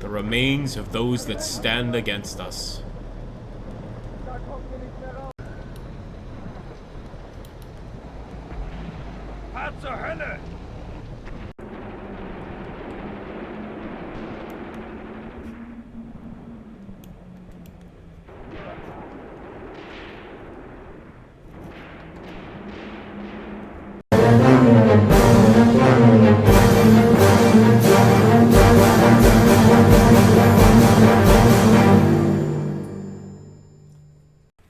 The remains of those that stand against us. Zur Hölle!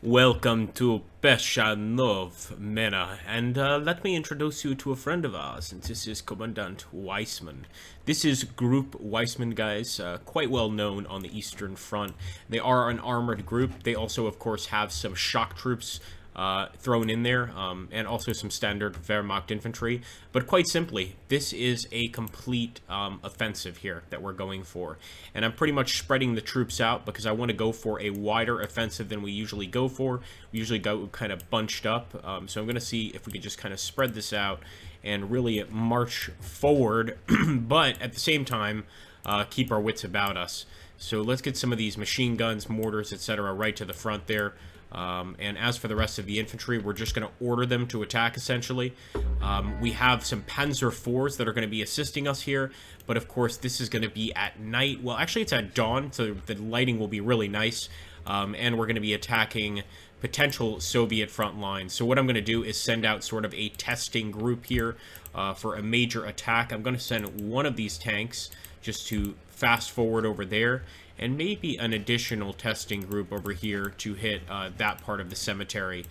Welcome to Peshanov, Mena, and let me introduce you to a friend of ours, and this is Commandant Weissman. This is Group Weissman, guys, quite well known on the Eastern Front. They are an armored group. They also, of course, have some shock troops thrown in there, and also some standard Wehrmacht infantry. But quite simply, this is a complete offensive here that we're going for. And I'm pretty much spreading the troops out because I want to go for a wider offensive than we usually go for. We usually go kind of bunched up. So I'm going to see if we can just kind of spread this out and really march forward, but at the same time, keep our wits about us. So let's get some of these machine guns, mortars, etc. right to the front there. And as for the rest of the infantry, we're just going to order them to attack, essentially. We have some Panzer IVs that are going to be assisting us here, but of course this is going to be at night. Well, actually it's at dawn, so the lighting will be really nice, and we're going to be attacking potential Soviet front lines. So what I'm going to do is send out sort of a testing group here for a major attack. I'm going to send one of these tanks just to fast forward over there, and maybe an additional testing group over here to hit that part of the cemetery.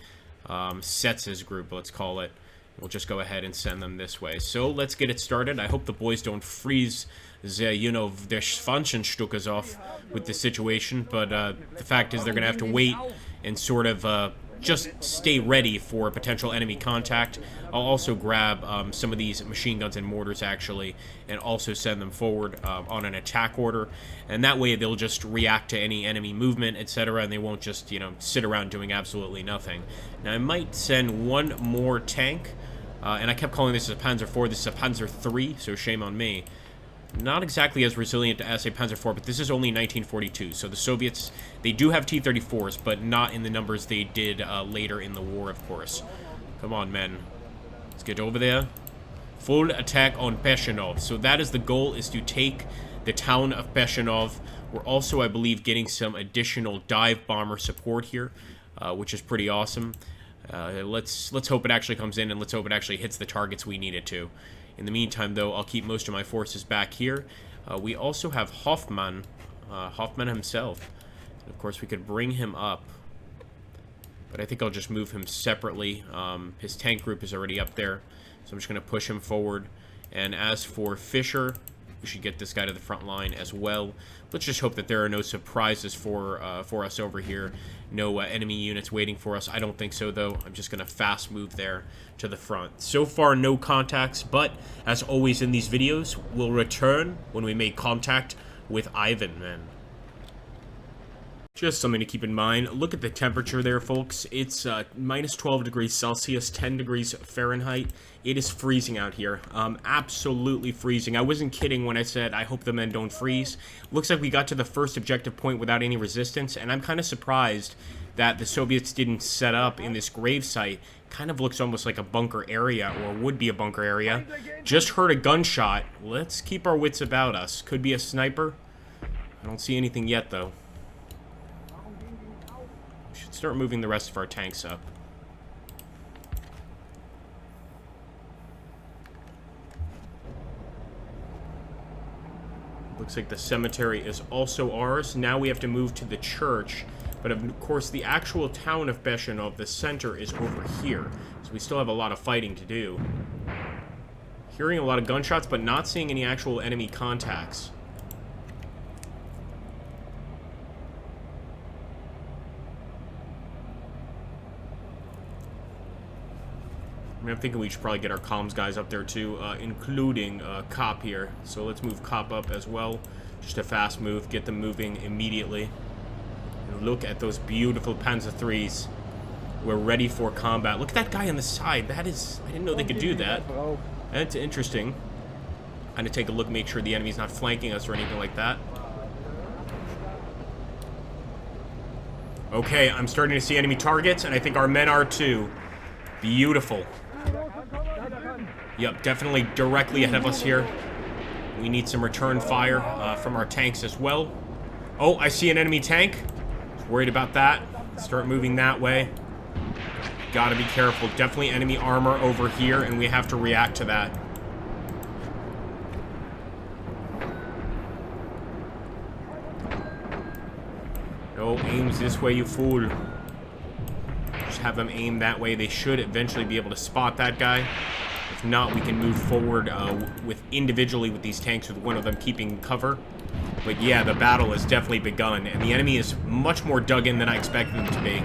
Setz's group, let's call it. We'll just go ahead and send them this way. So let's get it started. I hope the boys don't freeze their, their Schwanzenstückes off with the situation, but the fact is they're going to have to wait and sort of just stay ready for potential enemy contact. I'll also grab some of these machine guns and mortars, actually, and also send them forward on an attack order. And that way they'll just react to any enemy movement, etc., and they won't just, sit around doing absolutely nothing. Now, I might send one more tank, and I kept calling this a Panzer IV. This is a Panzer III, so shame on me. Not exactly as resilient as a Panzer IV, but this is only 1942. So the Soviets, they do have T-34s, but not in the numbers they did later in the war, of course. Come on, men. Let's get over there. Full attack on Peshanov. So that is the goal, is to take the town of Peshanov. We're also, I believe, getting some additional dive bomber support here, which is pretty awesome. Let's hope it actually comes in, and let's hope it actually hits the targets we need it to. In the meantime, though, I'll keep most of my forces back here. We also have Hoffmann, Hoffmann himself. And of course, we could bring him up, but I think I'll just move him separately. His tank group is already up there, so I'm just going to push him forward. And as for Fischer, we should get this guy to the front line as well. Let's just hope that there are no surprises for us over here. No enemy units waiting for us. I don't think so, though. I'm just going to fast move there to the front. So far, no contacts, but as always in these videos, we'll return when we make contact with Ivan, man. Just something to keep in mind. Look at the temperature there, folks. It's minus 12 degrees Celsius, 10 degrees Fahrenheit. It is freezing out here. Absolutely freezing. I wasn't kidding when I said I hope the men don't freeze. Looks like we got to the first objective point without any resistance, and I'm kind of surprised that the Soviets didn't set up in this grave site. Kind of looks almost like a bunker area, or would be a bunker area. Just heard a gunshot. Let's keep our wits about us. Could be a sniper. I don't see anything yet, though. Should start moving the rest of our tanks up. Looks like the cemetery is also ours. Now we have to move to the church. But of course, the actual town of Peshanov, the center, is over here. So we still have a lot of fighting to do. Hearing a lot of gunshots, but not seeing any actual enemy contacts. I'm thinking we should probably get our comms guys up there too, including Cop here. So let's move Cop up as well. Just a fast move, get them moving immediately. And look at those beautiful Panzer IIIs. We're ready for combat. Look at that guy on the side. That is, I didn't know they could do that. That's interesting. Kind of take a look, make sure the enemy's not flanking us or anything like that. Okay, I'm starting to see enemy targets, and I think our men are too. Beautiful. Yep, definitely directly ahead of us here. We need some return fire from our tanks as well. Oh, I see an enemy tank. Worried about that. Start moving that way. Gotta be careful. Definitely enemy armor over here, and we have to react to that. No, aims this way, you fool. Just have them aim that way. They should eventually be able to spot that guy. If not, we can move forward individually with these tanks, with one of them keeping cover. But yeah, the battle has definitely begun, and the enemy is much more dug in than I expected them to be.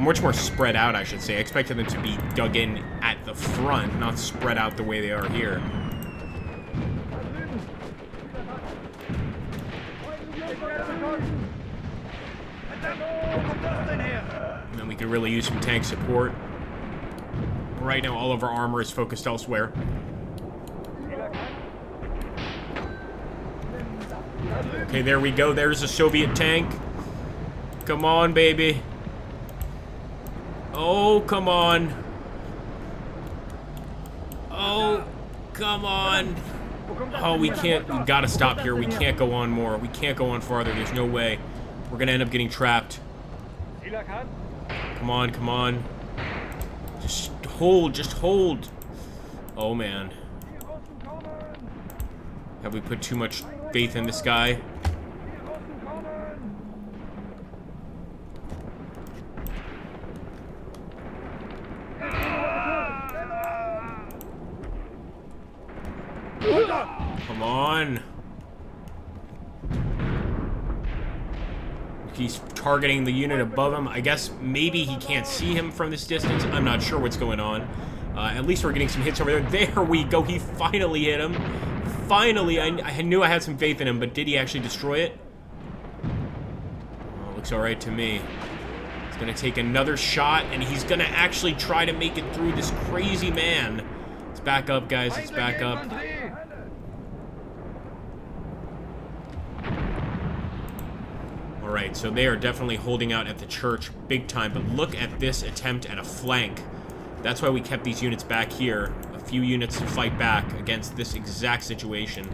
Much more spread out, I should say. I expected them to be dug in at the front, not spread out the way they are here. And then we could really use some tank support. Right now, all of our armor is focused elsewhere. Okay, there we go. There's a Soviet tank. Come on, baby. Oh, come on. Oh, come on. Oh, we can't. We gotta stop here. We can't go on more. We can't go on farther. There's no way. We're gonna end up getting trapped. Come on, come on. Just hold, just hold. Oh, man. Have we put too much faith in this guy? Come on. He's targeting the unit above him. I guess maybe he can't see him from this distance. I'm not sure what's going on. At least we're getting some hits over there. There we go. He finally hit him. Finally. I knew I had some faith in him, but did he actually destroy it? Oh, looks alright to me. He's going to take another shot, and he's going to actually try to make it through this crazy man. It's back up, guys. It's back up. Alright, so they are definitely holding out at the church big time, but look at this attempt at a flank. That's why we kept these units back here. A few units to fight back against this exact situation.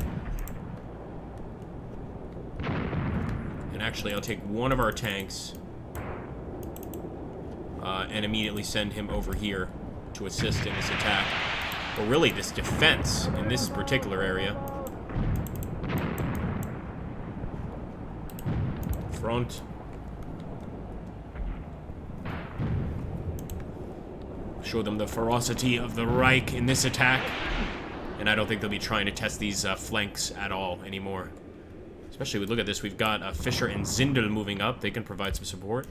And actually, I'll take one of our tanks and immediately send him over here to assist in this attack. Or really, this defense in this particular area. Front. Show them the ferocity of the Reich in this attack. And I don't think they'll be trying to test these flanks at all anymore. Especially, look at this, we've got Fischer and Zindel moving up. They can provide some support.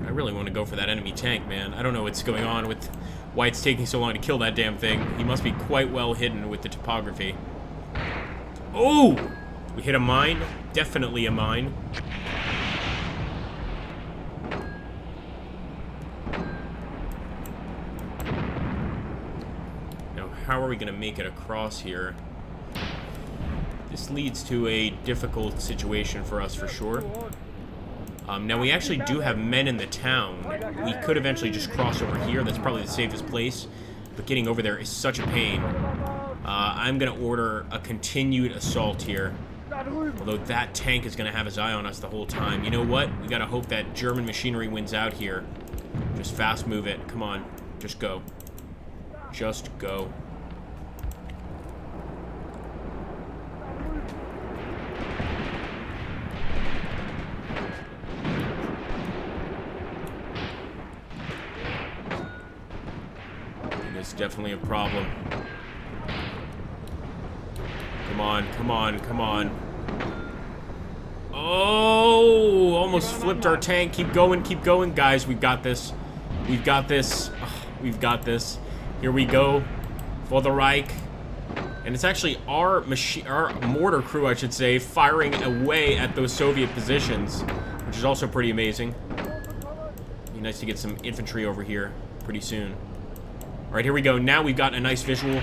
I really want to go for that enemy tank, man. I don't know what's going on with why it's taking so long to kill that damn thing. He must be quite well hidden with the topography. Oh! We hit a mine. Definitely a mine. Now, how are we going to make it across here? This leads to a difficult situation for us, for sure. Now, we actually do have men in the town. We could eventually just cross over here. That's probably the safest place. But getting over there is such a pain. I'm going to order a continued assault here. Although that tank is going to have his eye on us the whole time. You know what? We got to hope that German machinery wins out here. Just fast move it. Come on. Just go. Just go. It's definitely a problem. Come on, come on, come on. Oh, almost flipped our tank. Keep going, guys. We've got this. We've got this. Oh, we've got this. Here we go for the Reich. And it's actually our mortar crew, I should say, firing away at those Soviet positions, which is also pretty amazing. Be nice to get some infantry over here pretty soon. All right, here we go. Now we've got a nice visual.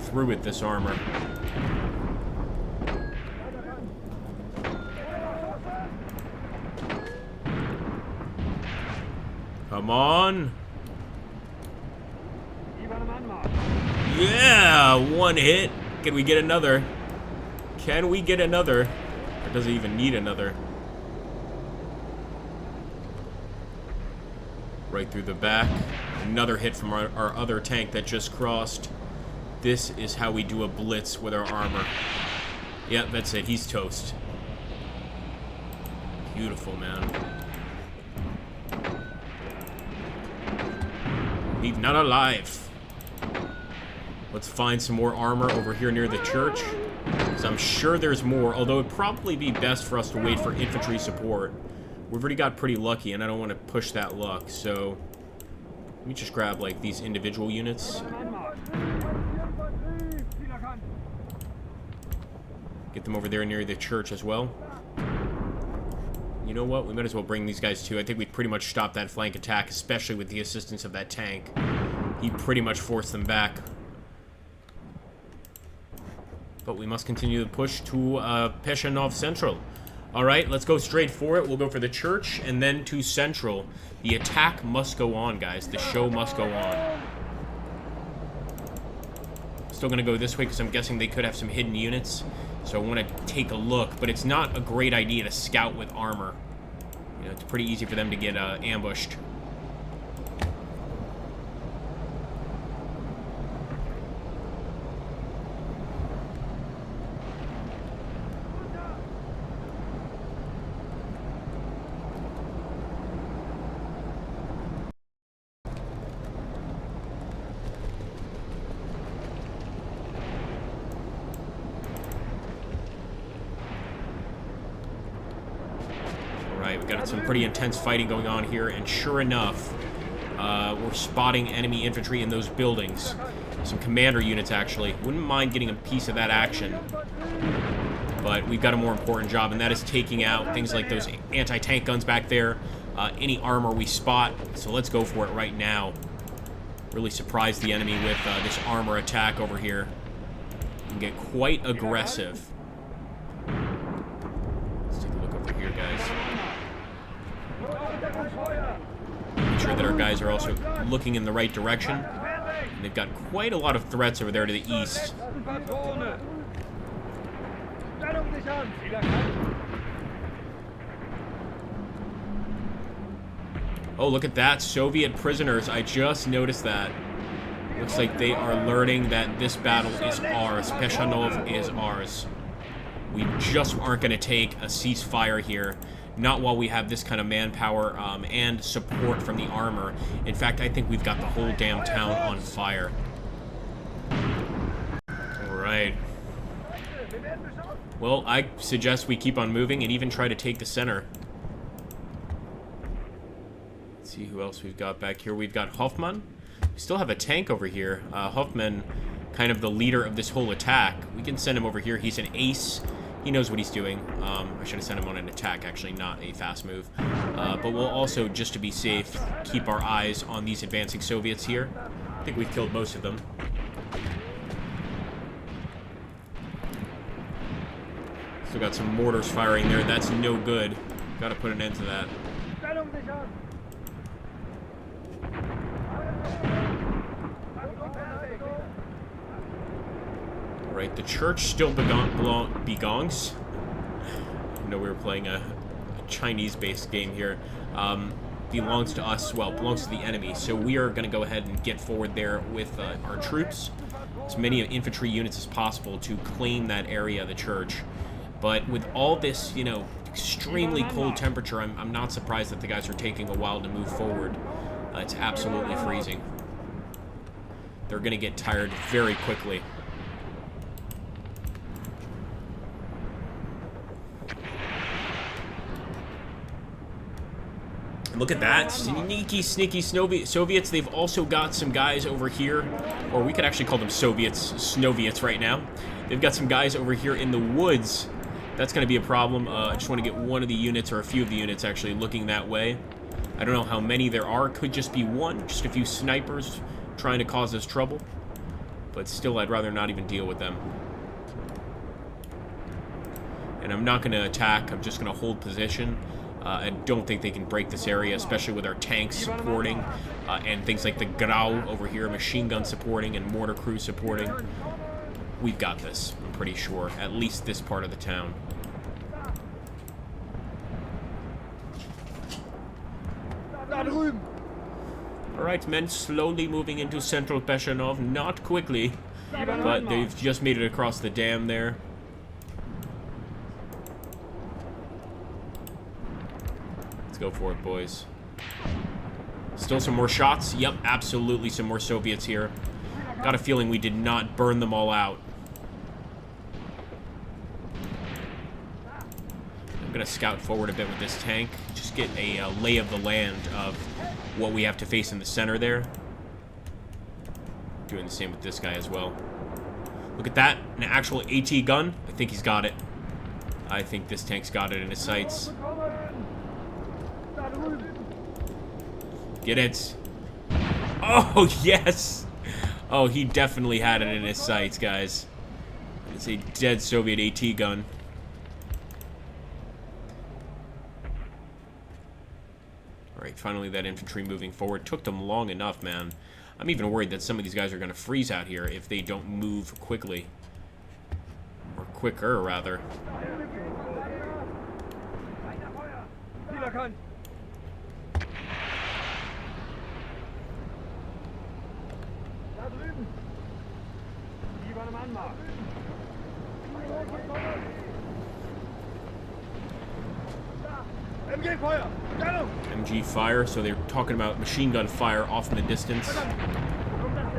through with this armor. Come on. Yeah, one hit. Can we get another? Can we get another? Or does it even need another? Right through the back. Another hit from our other tank that just crossed. This is how we do a blitz with our armor. Yeah, that's it. He's toast. Beautiful, man. Leave none alive. Let's find some more armor over here near the church. Because I'm sure there's more, although it'd probably be best for us to wait for infantry support. We've already got pretty lucky, and I don't want to push that luck, so... Let me just grab, like, these individual units. Get them over there near the church as well. You know what? We might as well bring these guys too. I think we pretty much stopped that flank attack, especially with the assistance of that tank. He pretty much forced them back. But we must continue the push to Peshanov Central. Alright, let's go straight for it. We'll go for the church and then to Central. The attack must go on, guys. The show must go on. Still gonna go this way because I'm guessing they could have some hidden units. So I want to take a look, but it's not a great idea to scout with armor. You know, it's pretty easy for them to get ambushed. We've got some pretty intense fighting going on here, and sure enough, we're spotting enemy infantry in those buildings. Some commander units, actually. Wouldn't mind getting a piece of that action. But we've got a more important job, and that is taking out things like those anti-tank guns back there, any armor we spot. So let's go for it right now. Really surprise the enemy with this armor attack over here. And get quite aggressive. Let's take a look over here, guys. Make sure that our guys are also looking in the right direction. And they've got quite a lot of threats over there to the east. Oh, look at that. Soviet prisoners. I just noticed that. Looks like they are learning that this battle is ours. Peshanov is ours. We just aren't going to take a ceasefire here. Not while we have this kind of manpower and support from the armor. In fact, I think we've got the whole damn town on fire. Alright. Well, I suggest we keep on moving and even try to take the center. Let's see who else we've got back here. We've got Hoffman. We still have a tank over here. Hoffman, kind of the leader of this whole attack. We can send him over here. He's an ace. He knows what he's doing. I should have sent him on an attack, actually, not a fast move. But we'll also, just to be safe, keep our eyes on these advancing Soviets here. I think we've killed most of them. Still got some mortars firing there. That's no good. Gotta put an end to that. Right, the church still belongs. I know we were playing a Chinese-based game here. Belongs to us, well, belongs to the enemy. So we are going to go ahead and get forward there with our troops. As many infantry units as possible to claim that area of the church. But with all this, you know, extremely cold temperature, I'm not surprised that the guys are taking a while to move forward. It's absolutely freezing. They're going to get tired very quickly. Look at that. Sneaky, sneaky Soviets. They've also got some guys over here. Or we could actually call them Soviets, Snoviets right now. They've got some guys over here in the woods. That's going to be a problem. I just want to get one of the units, or a few of the units, actually looking that way. I don't know how many there are. Could just be one. Just a few snipers trying to cause us trouble. But still, I'd rather not even deal with them. And I'm not going to attack. I'm just going to hold position. I don't think they can break this area, especially with our tanks supporting. And things like the Grau over here, machine gun supporting, and mortar crew supporting. We've got this, I'm pretty sure. At least this part of the town. Alright, men slowly moving into central Peshanov. Not quickly, but they've just made it across the dam there. Let's go for it, boys. Still some more shots? Yep, absolutely some more Soviets here. Got a feeling we did not burn them all out. I'm going to scout forward a bit with this tank. Just get a lay of the land of what we have to face in the center there. Doing the same with this guy as well. Look at that. An actual AT gun. I think he's got it. I think this tank's got it in his sights. Get it. Oh, yes. Oh, he definitely had it in his sights, guys. It's a dead Soviet AT gun. Alright, finally that infantry moving forward. Took them long enough, man. I'm even worried that some of these guys are going to freeze out here if they don't move quickly. Or quicker, rather. MG fire, so they're talking about machine gun fire off in the distance.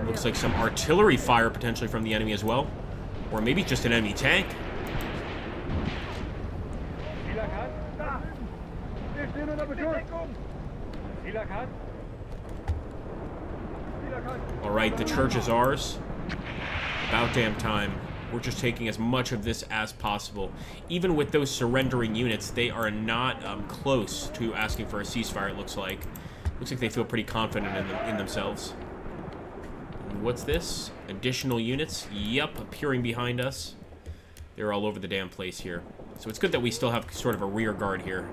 Looks like some artillery fire potentially from the enemy as well. Or maybe just an enemy tank. Alright, the church is ours. About damn time. We're just taking as much of this as possible. Even with those surrendering units, they are not close to asking for a ceasefire, it looks like. Looks like they feel pretty confident in themselves. And what's this? Additional units? Yep, appearing behind us. They're all over the damn place here. So it's good that we still have sort of a rear guard here.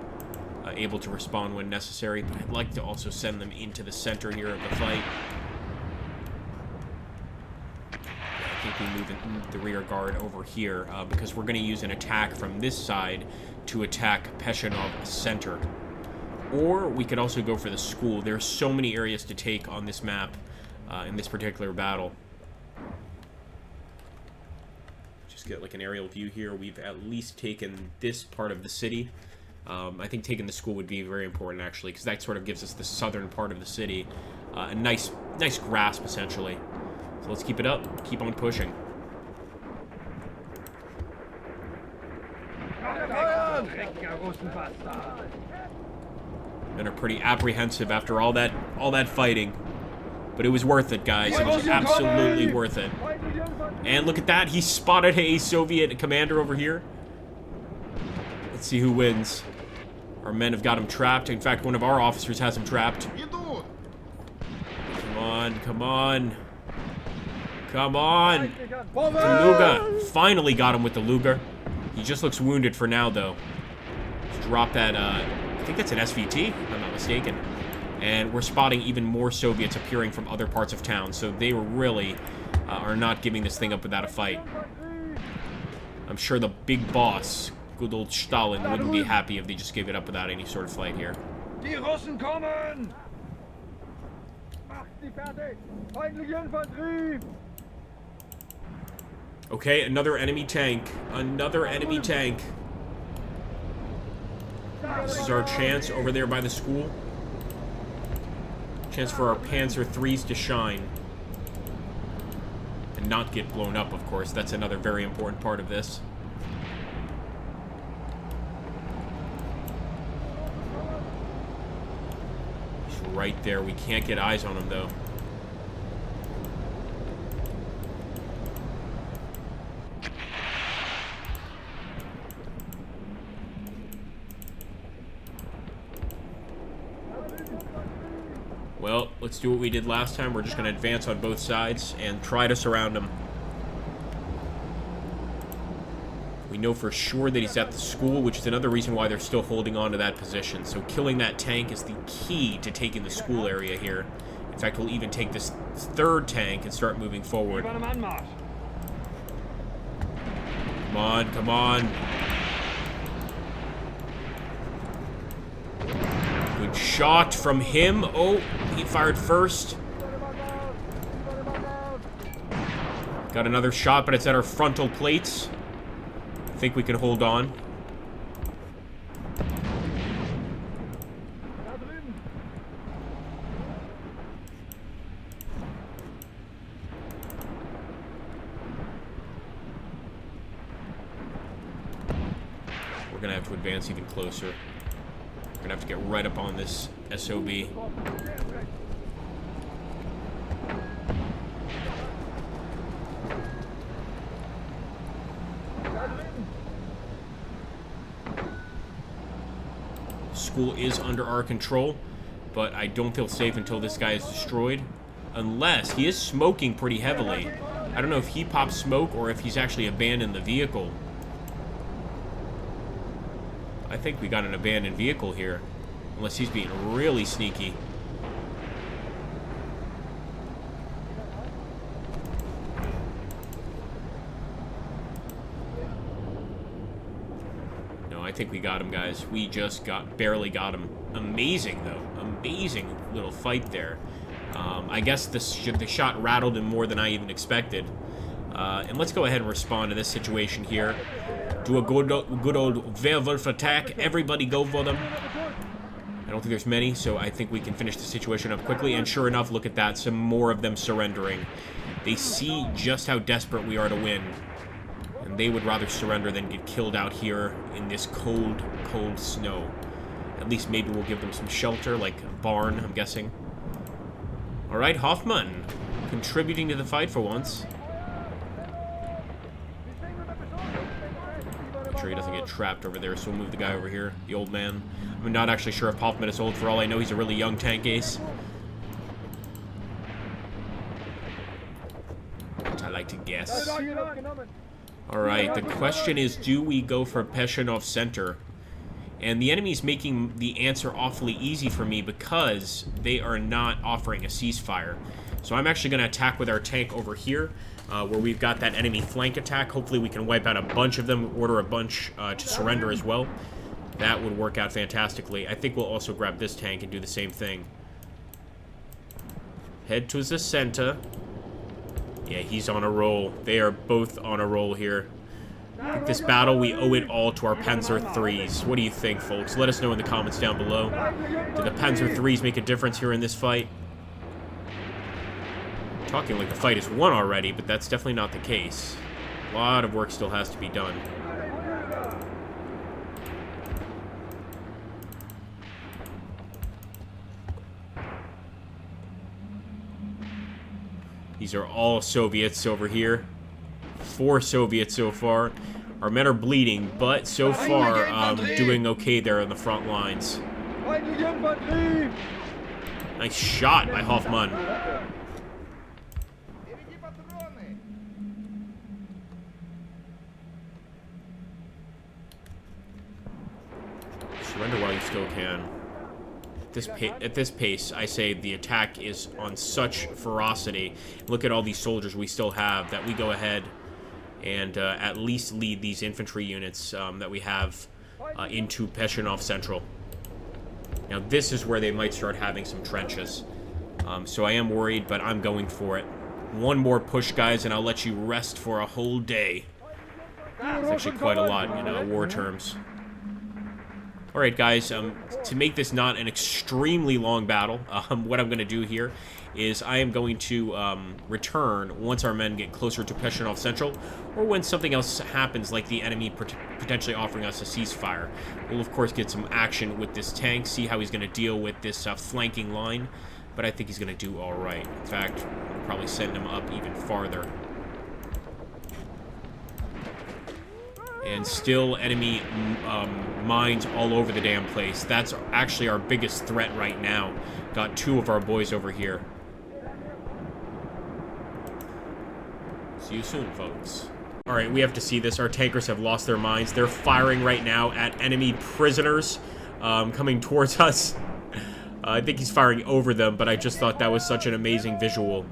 Able to respond when necessary. But I'd like to also send them into the center here of the fight. I think we move the rear guard over here because we're going to use an attack from this side to attack Peshanov center. Or we could also go for the school. There's so many areas to take on this map in this particular battle. Just get like an aerial view here. We've at least taken this part of the city. I think taking the school would be very important actually because that sort of gives us the southern part of the city. A nice grasp essentially. So let's keep it up. Keep on pushing. And are pretty apprehensive after all that fighting. But it was worth it, guys. It was absolutely worth it. And look at that. He spotted a Soviet commander over here. Let's see who wins. Our men have got him trapped. In fact, one of our officers has him trapped. Come on, come on. Come on! The Luger! Finally got him with the Luger. He just looks wounded for now, though. Let's drop that, I think that's an SVT, if I'm not mistaken. And we're spotting even more Soviets appearing from other parts of town, so they really are not giving this thing up without a fight. I'm sure the big boss, good old Stalin, wouldn't be happy if they just gave it up without any sort of fight here. Die Russen kommen! Macht sie fertig! Feindliche Infanterie! Okay, another enemy tank. Another enemy tank. This is our chance over there by the school. Chance for our Panzer IIIs to shine. And not get blown up, of course. That's another very important part of this. He's right there. We can't get eyes on him, though. let's do what we did last time. We're just going to advance on both sides and try to surround him. We know for sure that he's at the school, which is another reason why they're still holding on to that position. So killing that tank is the key to taking the school area here. In fact, we'll even take this third tank and start moving forward. Come on, come on. Good shot from him. Oh, he fired first. Got another shot, but it's at our frontal plates. I think we can hold on. We're gonna have to advance even closer. We're gonna have to get right up on this SOB. School is under our control, but I don't feel safe until this guy is destroyed. Unless he is smoking pretty heavily. I don't know if he pops smoke or if he's actually abandoned the vehicle. I think we got an abandoned vehicle here. Unless he's being really sneaky. No, I think we got him, guys. We just barely got him. Amazing, though. Amazing little fight there. I guess the shot rattled him more than I even expected. And let's go ahead and respond to this situation here. Do a good old werewolf attack. Everybody go for them. I don't think there's many, so I think we can finish the situation up quickly. And sure enough, look at that. Some more of them surrendering. They see just how desperate we are to win. And they would rather surrender than get killed out here in this cold, cold snow. At least maybe we'll give them some shelter, like a barn, I'm guessing. Alright, Hoffman. Contributing to the fight for once. Make sure he doesn't get trapped over there, so we'll move the guy over here, the old man. I'm not actually sure if Hoffman is old. For all I know, he's a really young tank ace. I like to guess. Alright, the question is, do we go for Peshanov Center? And the enemy's making the answer awfully easy for me because they are not offering a ceasefire. So I'm actually going to attack with our tank over here, where we've got that enemy flank attack. Hopefully we can wipe out a bunch of them, order a bunch to surrender as well. That would work out fantastically. I think we'll also grab this tank and do the same thing. Head to the center. Yeah, he's on a roll. They are both on a roll here. I think this battle, we owe it all to our Panzer IIIs. What do you think, folks? Let us know in the comments down below. Did the Panzer IIIs make a difference here in this fight? Talking like the fight is won already, but that's definitely not the case. A lot of work still has to be done. These are all Soviets over here. 4 Soviets so far. Our men are bleeding, but so far, doing okay there on the front lines. Nice shot by Hoffman. Surrender while you still can. At this pace, I say the attack is on such ferocity. Look at all these soldiers we still have that we go ahead and at least lead these infantry units that we have into Peshanov Central. Now this is where they might start having some trenches. So I am worried, but I'm going for it. One more push, guys, and I'll let you rest for a whole day. It's actually quite a lot in war terms. Alright, guys, to make this not an extremely long battle, what I'm going to do here is I am going to return once our men get closer to Peshanov Central, or when something else happens, like the enemy potentially offering us a ceasefire. We'll, of course, get some action with this tank, see how he's going to deal with this flanking line, but I think he's going to do alright. In fact, we'll probably send him up even farther. And still enemy mines all over the damn place. That's actually our biggest threat right now. got 2 of our boys over here. See you soon, folks. Alright, we have to see this. Our tankers have lost their minds. They're firing right now at enemy prisoners coming towards us. I think he's firing over them, but I just thought that was such an amazing visual.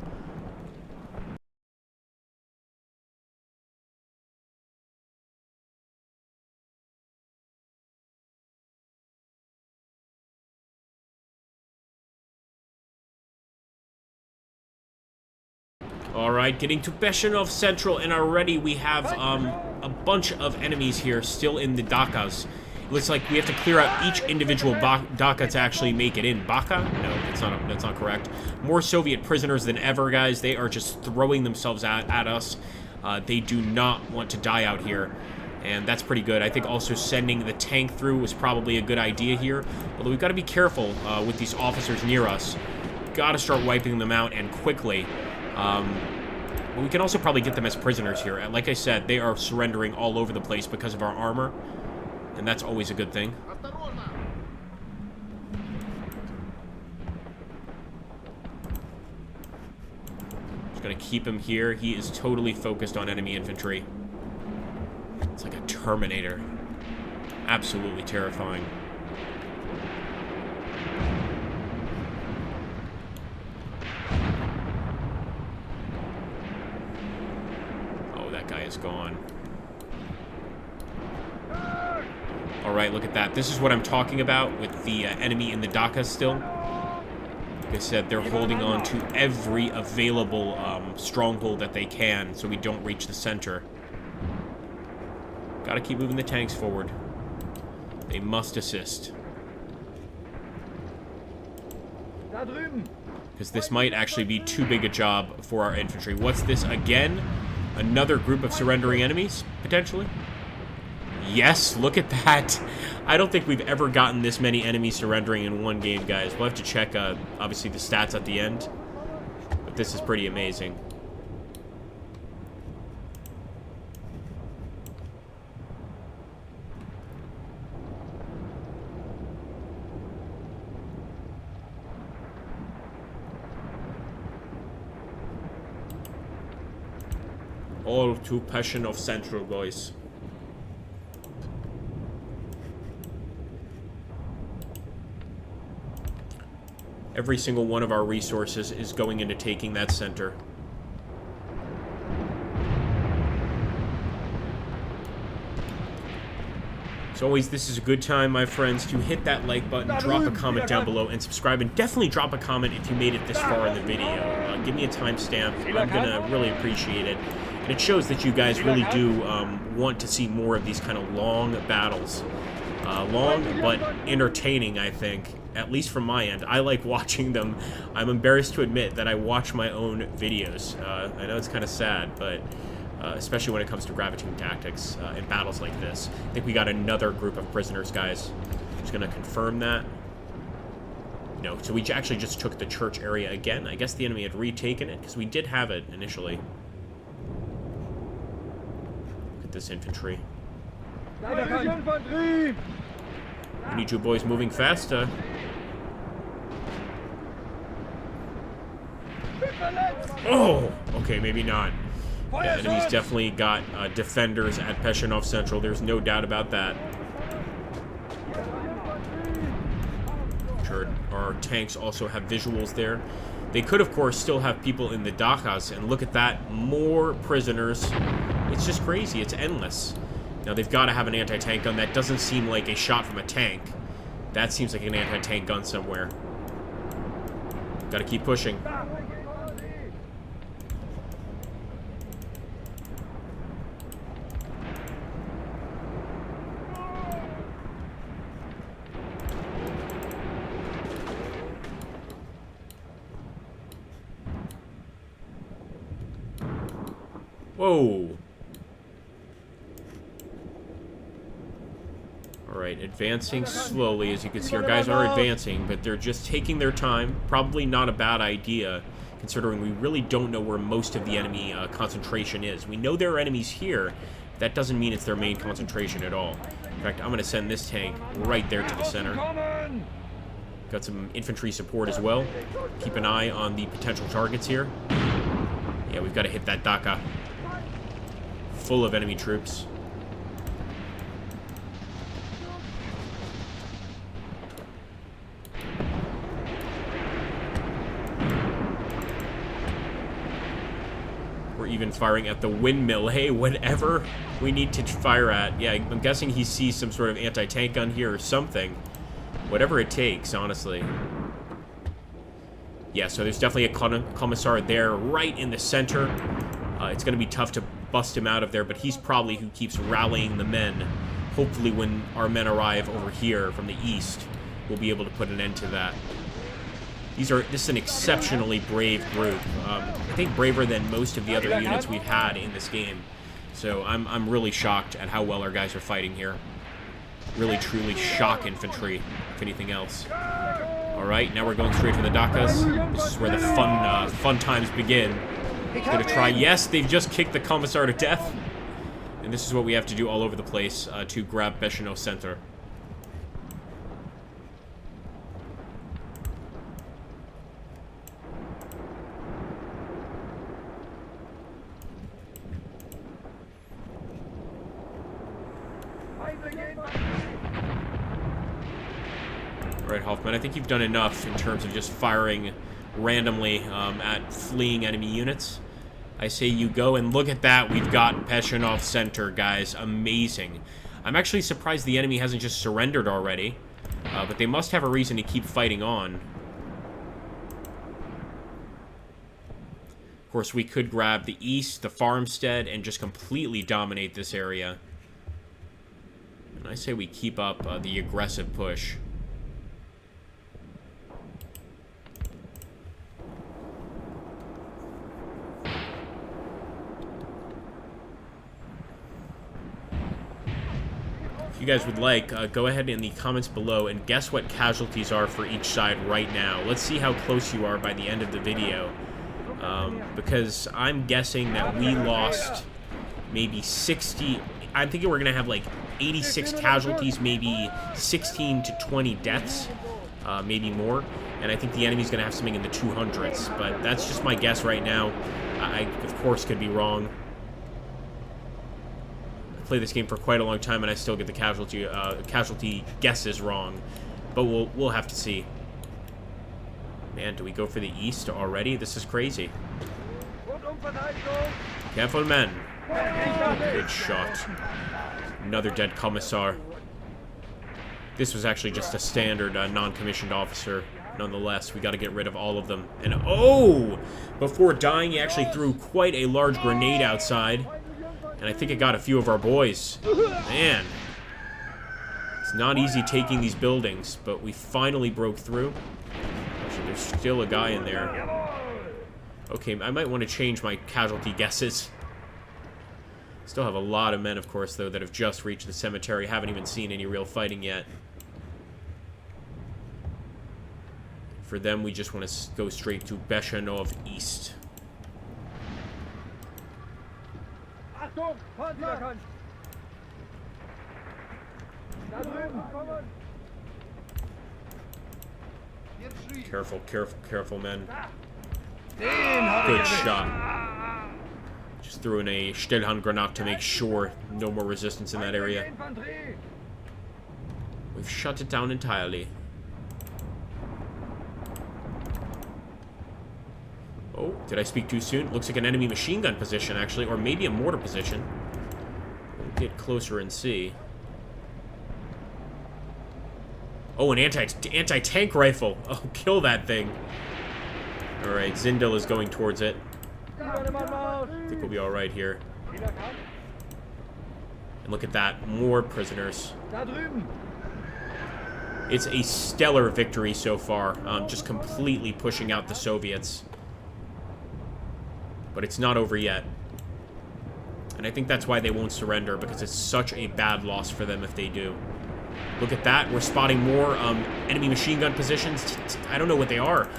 Alright, getting to Beshanov Central, and already we have a bunch of enemies here still in the Dakas. It looks like we have to clear out each individual Daka to actually make it in. Baka? No, that's not correct. More Soviet prisoners than ever, guys. They are just throwing themselves at us. They do not want to die out here, and that's pretty good. I think also sending the tank through was probably a good idea here, although we've got to be careful with these officers near us. Got to start wiping them out, and quickly. But we can also probably get them as prisoners here. And like I said, they are surrendering all over the place because of our armor, and that's always a good thing. Just gonna keep him here. He is totally focused on enemy infantry. It's like a Terminator. Absolutely terrifying. Guy is gone. Alright, look at that. This is what I'm talking about with the enemy in the Dakas still. Like I said, they're holding on to every available stronghold that they can so we don't reach the center. Gotta keep moving the tanks forward. They must assist. Because this might actually be too big a job for our infantry. What's this again? Another group of surrendering enemies, potentially? Yes, look at that. I don't think we've ever gotten this many enemies surrendering in one game, guys. We'll have to check, obviously, the stats at the end. But this is pretty amazing. All to Beshanov Central, boys. Every single one of our resources is going into taking that center. As always, this is a good time, my friends, to hit that like button, drop a comment down below, and subscribe. And definitely drop a comment if you made it this far in the video. Give me a timestamp. I'm going to really appreciate it. And it shows that you guys really do want to see more of these kind of long battles. Long, but entertaining, I think. At least from my end. I like watching them. I'm embarrassed to admit that I watch my own videos. I know it's kind of sad, but especially when it comes to Graviteam tactics in battles like this. I think we got another group of prisoners, guys. Just going to confirm that. No, so we actually just took the church area again. I guess the enemy had retaken it, because we did have it initially. Look at this infantry. We need you boys moving faster. Oh! Okay, maybe not. Yeah, enemy's definitely got defenders at Beshanov Central. There's no doubt about that. Sure, our tanks also have visuals there. They could, of course, still have people in the Dakas, and look at that. More prisoners. It's just crazy. It's endless. Now, they've got to have an anti-tank gun. That doesn't seem like a shot from a tank. That seems like an anti-tank gun somewhere. Got to keep pushing. Whoa. Alright, advancing slowly. As you can see, our guys are advancing, but they're just taking their time. Probably not a bad idea, considering we really don't know where most of the enemy concentration is. We know there are enemies here. That doesn't mean it's their main concentration at all. In fact, I'm going to send this tank right there to the center. Got some infantry support as well. Keep an eye on the potential targets here. Yeah, we've got to hit that Daka. Full of enemy troops. We're even firing at the windmill. Hey, whatever we need to fire at. Yeah, I'm guessing he sees some sort of anti-tank gun here or something. Whatever it takes, honestly. Yeah, so there's definitely a commissar there right in the center. It's going to be tough to bust him out of there, but he's probably who keeps rallying the men. Hopefully when our men arrive over here from the east, we'll be able to put an end to that. This is an exceptionally brave group. I think braver than most of the other units we've had in this game. So I'm really shocked at how well our guys are fighting here. Really, truly shock infantry, if anything else. Alright, now we're going straight for the Dakas. This is where the fun times begin. Gonna try. Yes, they've just kicked the commissar to death. And this is what we have to do all over the place to grab Bechenot Center. Alright, Hoffman, I think you've done enough in terms of just firing randomly at fleeing enemy units. I say you go, and look at that. We've got Bechenot Center, guys. Amazing. I'm actually surprised the enemy hasn't just surrendered already. But they must have a reason to keep fighting on. Of course, we could grab the east, the farmstead, and just completely dominate this area. And I say we keep up the aggressive push. If you guys would like, go ahead in the comments below and guess what casualties are for each side right now. Let's see how close you are by the end of the video. Because I'm guessing that we lost maybe 60... I'm thinking we're going to have like 86 casualties, maybe 16 to 20 deaths, maybe more. And I think the enemy's going to have something in the 200s. But that's just my guess right now. I of course, could be wrong. Play this game for quite a long time and I still get the casualty guesses wrong, but we'll have to see. Man, do we go for the east already? This is crazy. Careful, men. Good shot. Another dead commissar. This was actually just a standard non-commissioned officer. Nonetheless, we got to get rid of all of them. And oh, before dying, he actually threw quite a large grenade outside. And I think it got a few of our boys. Man. It's not easy taking these buildings, but we finally broke through. Actually, there's still a guy in there. Okay, I might want to change my casualty guesses. Still have a lot of men, of course, though, that have just reached the cemetery. Haven't even seen any real fighting yet. For them, we just want to go straight to Bechenot East. Careful, careful, careful, men. Good shot. Just threw in a Stillhandgranat to make sure no more resistance in that area. We've shut it down entirely. Oh, did I speak too soon? Looks like an enemy machine gun position, actually, or maybe a mortar position. We'll get closer and see. Oh, an anti-tank rifle. Oh, kill that thing. Alright, Zindel is going towards it. I think we'll be alright here. And look at that. More prisoners. It's a stellar victory so far. Just completely pushing out the Soviets. But it's not over yet. And I think that's why they won't surrender, because it's such a bad loss for them if they do. Look at that. We're spotting more enemy machine gun positions. I don't know what they are.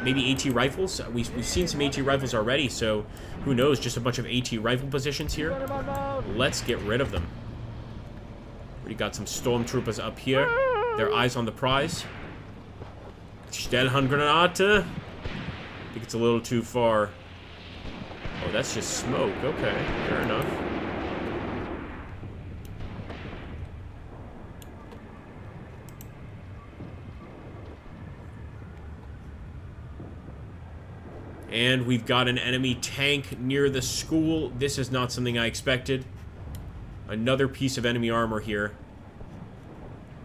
Maybe AT rifles. We've seen some AT rifles already, so who knows? Just a bunch of AT rifle positions here. Let's get rid of them. Already got some stormtroopers up here. Their eyes on the prize. Stellhandgranate. I think it's a little too far. Oh, that's just smoke. Okay, fair enough. And we've got an enemy tank near the school. This is not something I expected. Another piece of enemy armor here.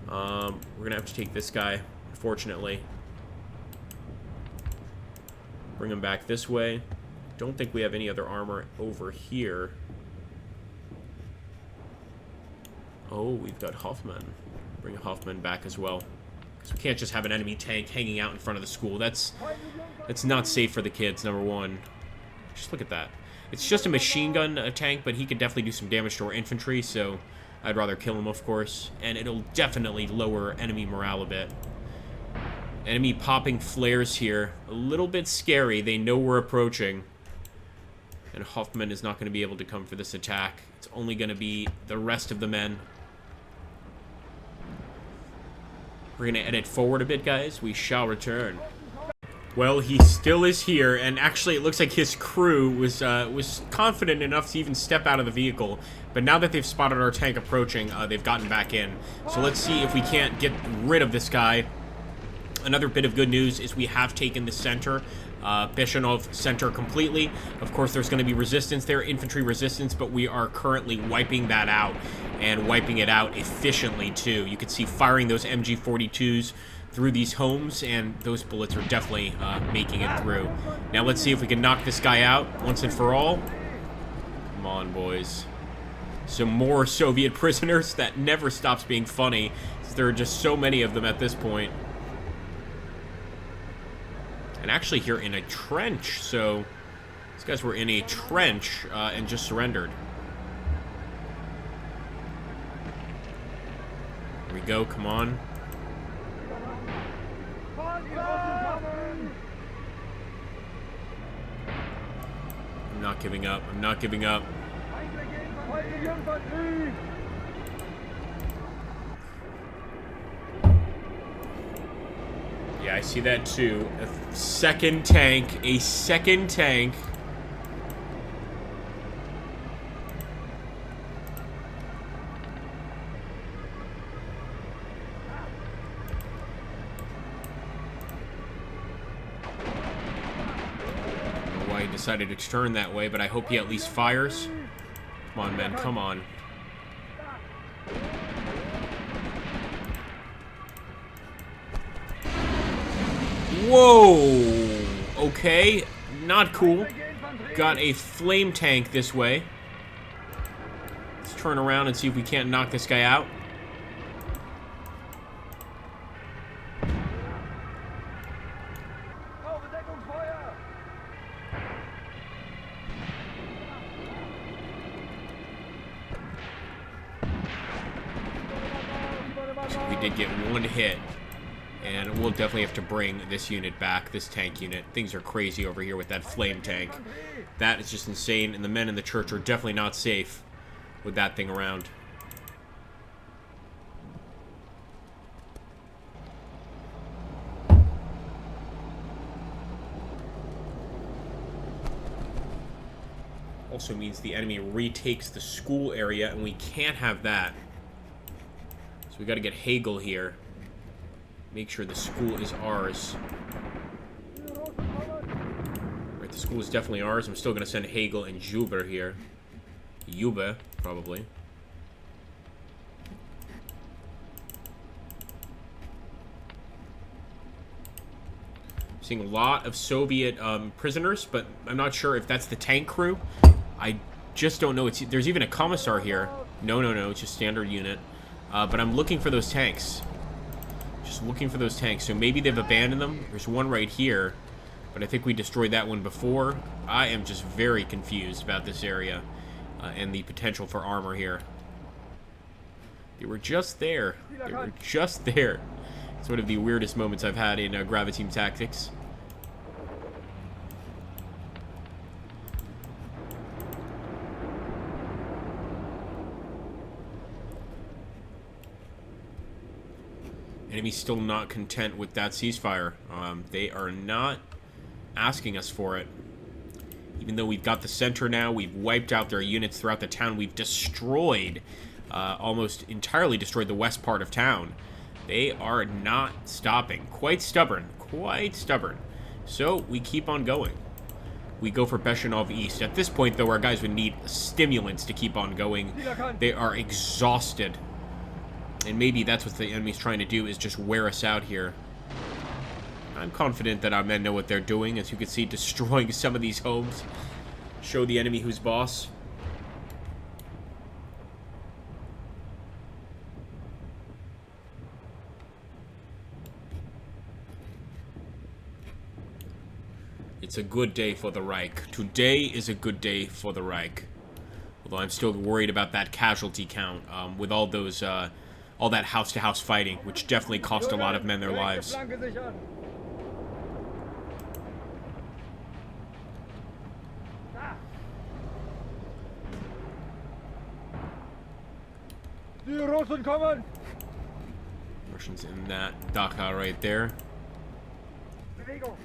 We're gonna have to take this guy, unfortunately. Bring him back this way. Don't think we have any other armor over here. Oh, we've got Hoffman. Bring Hoffman back as well. Because we can't just have an enemy tank hanging out in front of the school. That's not safe for the kids, number one. Just look at that. It's just a machine gun tank, but he could definitely do some damage to our infantry, so I'd rather kill him, of course. And it'll definitely lower enemy morale a bit. Enemy popping flares here. A little bit scary. They know we're approaching. And Hoffman is not going to be able to come for this attack. It's only going to be the rest of the men. We're going to edit forward a bit, guys. We shall return. Well, he still is here, and actually it looks like his crew was confident enough to even step out of the vehicle. But now that they've spotted our tank approaching, they've gotten back in. So let's see if we can't get rid of this guy. Another bit of good news is we have taken the center, Beshanov center completely. Of course, there's going to be resistance there, infantry resistance, but we are currently wiping that out, and wiping it out efficiently, too. You can see firing those MG42s through these homes, and those bullets are definitely making it through. Now let's see if we can knock this guy out once and for all. Come on, boys. Some more Soviet prisoners. That never stops being funny, because there are just so many of them at this point. And actually here in a trench, so these guys were in a trench and just surrendered. Here we go, come on. I'm not giving up, I'm not giving up. Yeah, I see that too. A second tank. A second tank. I don't know why he decided to turn that way, but I hope he at least fires. Come on, men, come on. Whoa! Okay, not cool. Got a flame tank this way. Let's turn around and see if we can't knock this guy out. So we did get one hit. And we'll definitely have to bring this unit back, this tank unit. Things are crazy over here with that flame tank. That is just insane, and the men in the church are definitely not safe with that thing around. Also means the enemy retakes the school area, and we can't have that. So we got to get Hagel here. Make sure the school is ours. Right, the school is definitely ours. I'm still going to send Hagel and Juber here. Jube, probably. Seeing a lot of Soviet prisoners, but I'm not sure if that's the tank crew. I just don't know. There's even a commissar here. No, it's just standard unit. But I'm looking for those tanks. Just looking for those tanks. So maybe they've abandoned them. There's one right here, but I think we destroyed that one before. I am just very confused about this area and the potential for armor here. They were just there. They were just there. It's one of the weirdest moments I've had in Graviteam Tactics. Enemy's still not content with that ceasefire. They are not asking us for it. Even though we've got the center now, we've wiped out their units throughout the town. We've destroyed, almost entirely destroyed the west part of town. They are not stopping. Quite stubborn. Quite stubborn. So, we keep on going. We go for Beshanov East. At this point, though, our guys would need stimulants to keep on going. They are exhausted. And maybe that's what the enemy's trying to do, is just wear us out here. I'm confident that our men know what they're doing, as you can see, destroying some of these homes. Show the enemy who's boss. It's a good day for the Reich. Today is a good day for the Reich. Although I'm still worried about that casualty count, with all those, all that house-to-house fighting, which definitely cost a lot of men their lives. Die Russen kommen! Russians in that Dachau right there. Bewegung!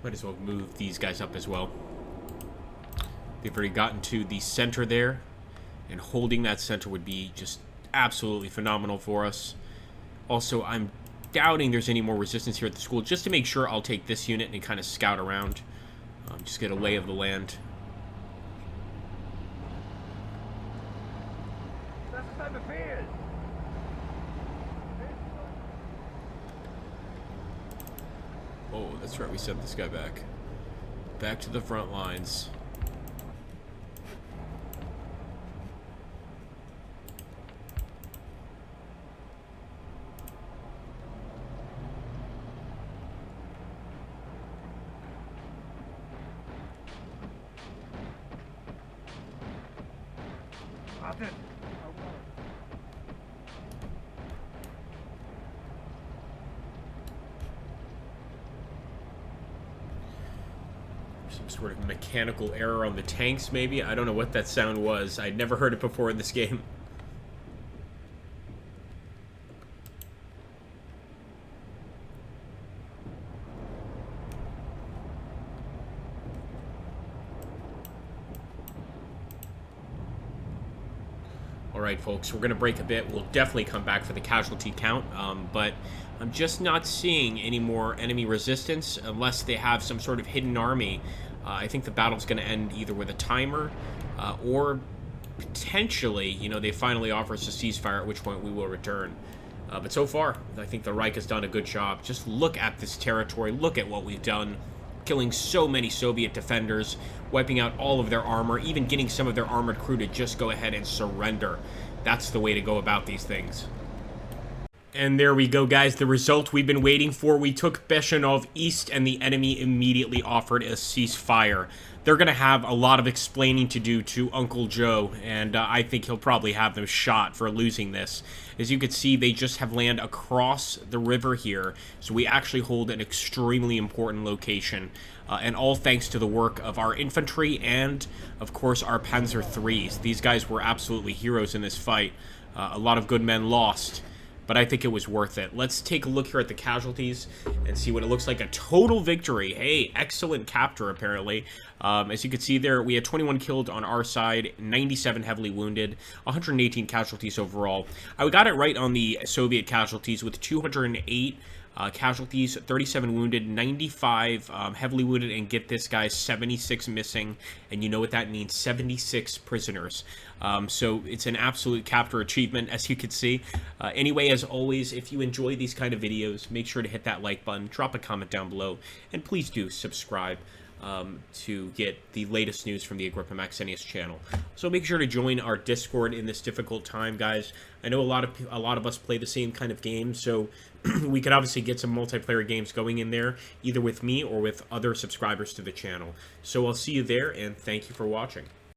Might as well move these guys up as well. They've already gotten to the center there, and holding that center would be just absolutely phenomenal for us. Also, I'm doubting there's any more resistance here at the school. Just to make sure, I'll take this unit and kind of scout around. Just get a lay of the land. Das ist ein Befehl! Oh, that's right, we sent this guy back. Back to the front lines. Wartet! Some sort of mechanical error on the tanks, maybe? I don't know what that sound was. I'd never heard it before in this game. Alright, folks, we're going to break a bit. We'll definitely come back for the casualty count, but I'm just not seeing any more enemy resistance unless they have some sort of hidden army. I think the battle's going to end either with a timer or potentially, you know, they finally offer us a ceasefire, at which point we will return. But so far, I think the Reich has done a good job. Just look at this territory. Look at what we've done. Killing so many Soviet defenders, wiping out all of their armor, even getting some of their armored crew to just go ahead and surrender. That's the way to go about these things. And there we go, guys. The result we've been waiting for. We took Beshanov East, and the enemy immediately offered a ceasefire. They're going to have a lot of explaining to do to Uncle Joe, and I think he'll probably have them shot for losing this. As you can see, they just have land across the river here, so we actually hold an extremely important location, and all thanks to the work of our infantry and, of course, our Panzer IIIs. These guys were absolutely heroes in this fight. A lot of good men lost, but I think it was worth it. Let's take a look here at the casualties and see what it looks like. A total victory. Hey, excellent capture, apparently. As you can see there, we had 21 killed on our side, 97 heavily wounded, 118 casualties overall. I got it right on the Soviet casualties with 208 casualties, 37 wounded, 95 heavily wounded, and get this, guys, 76 missing, and you know what that means, 76 prisoners. So it's an absolute capture achievement, as you can see. Anyway, as always, if you enjoy these kind of videos, make sure to hit that like button, drop a comment down below, and please do subscribe. to get the latest news from the Agrippa Maxenius channel. So make sure to join our Discord in this difficult time, guys. I know a lot of us play the same kind of games, so we could obviously get some multiplayer games going in there, either with me or with other subscribers to the channel. So I'll see you there, and thank you for watching.